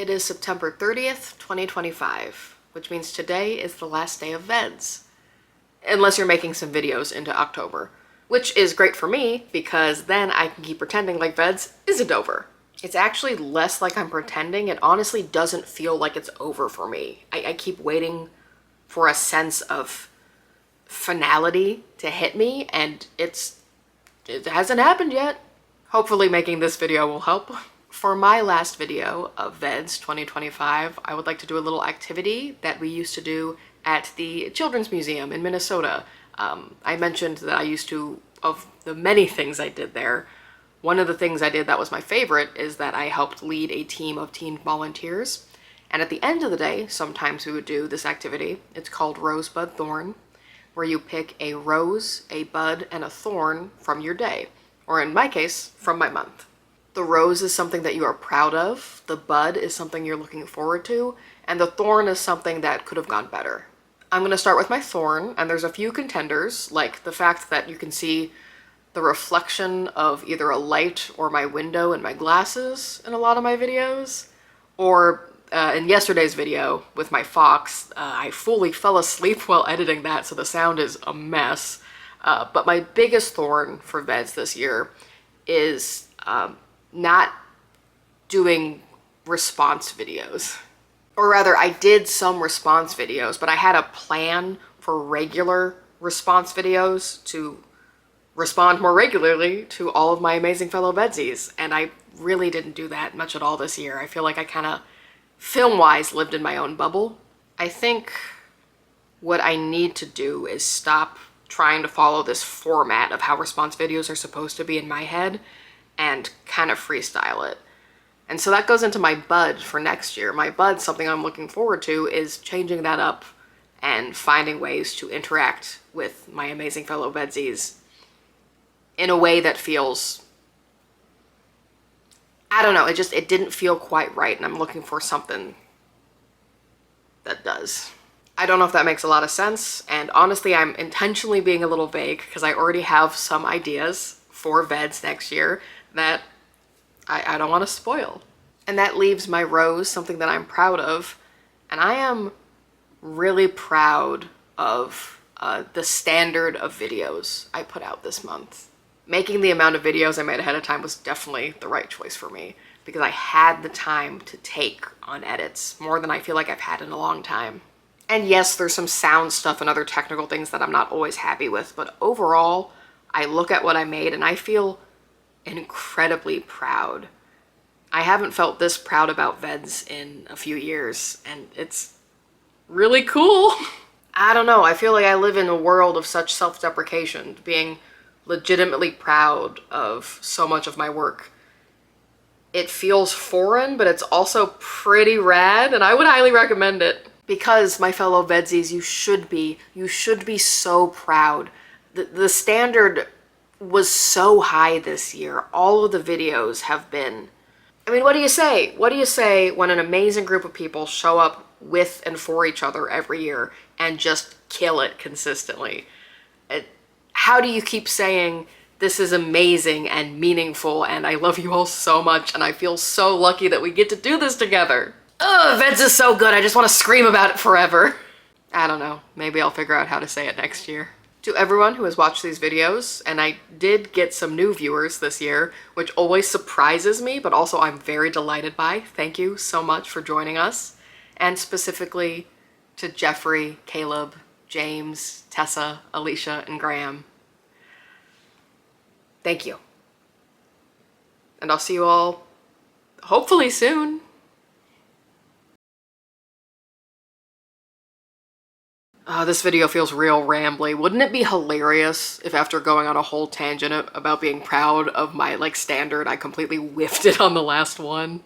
It is September 30th, 2025, which means today is the last day of VEDS. Unless you're making some videos into October, which is great for me because then I can keep pretending like VEDS isn't over. It's actually less like I'm pretending. It honestly doesn't feel like it's over for me. I keep waiting for a sense of finality to hit me, and it hasn't happened yet. Hopefully making this video will help. For my last video of VEDS 2025, I would like to do a little activity that we used to do at the Children's Museum in Minnesota. I mentioned that I used to, of the many things I did there, one of the things I did that was my favorite is that I helped lead a team of teen volunteers. And at the end of the day, sometimes we would do this activity. It's called Rosebud Thorn, where you pick a rose, a bud, and a thorn from your day, or in my case, from my month. The rose is something that you are proud of, the bud is something you're looking forward to, and the thorn is something that could have gone better. I'm going to start with my thorn, and there's a few contenders, like the fact that you can see the reflection of either a light or my window in my glasses in a lot of my videos, or in yesterday's video with my fox, I fully fell asleep while editing that, so the sound is a mess. But my biggest thorn for VEDS this year is not doing response videos. Or rather, I did some response videos, but I had a plan for regular response videos to respond more regularly to all of my amazing fellow VEDSies, and I really didn't do that much at all this year. I feel like I kind of, film-wise, lived in my own bubble. I think what I need to do is stop trying to follow this format of how response videos are supposed to be in my head and kind of freestyle it. And so that goes into my bud for next year. My bud, something I'm looking forward to, is changing that up and finding ways to interact with my amazing fellow VEDSies in a way that feels, I don't know, it didn't feel quite right, and I'm looking for something that does. I don't know if that makes a lot of sense, and honestly, I'm intentionally being a little vague because I already have some ideas for VEDS next year that I don't want to spoil. And that leaves my rose, something that I'm proud of, and I am really proud of the standard of videos I put out this month. Making the amount of videos I made ahead of time was definitely the right choice for me because I had the time to take on edits, more than I feel like I've had in a long time. And yes, there's some sound stuff and other technical things that I'm not always happy with, but overall, I look at what I made and I feel incredibly proud. I haven't felt this proud about VEDS in a few years, and it's really cool. I don't know, I feel like I live in a world of such self-deprecation. Being legitimately proud of so much of my work, it feels foreign, but it's also pretty rad, and I would highly recommend it. Because, my fellow VEDSies, you should be so proud. The standard was so high this year. All of the videos have been, I mean, what do you say? What do you say when an amazing group of people show up with and for each other every year and just kill it consistently? How do you keep saying, this is amazing and meaningful and I love you all so much and I feel so lucky that we get to do this together? Ugh, VEDS is so good, I just want to scream about it forever. I don't know, maybe I'll figure out how to say it next year. To everyone who has watched these videos, and I did get some new viewers this year, which always surprises me, but also I'm very delighted by. Thank you so much for joining us. And specifically to Jeffrey, Caleb, James, Tessa, Alicia, and Graham. Thank you. And I'll see you all hopefully soon. This video feels real rambly. Wouldn't it be hilarious if after going on a whole tangent about being proud of my, standard, I completely whiffed it on the last one?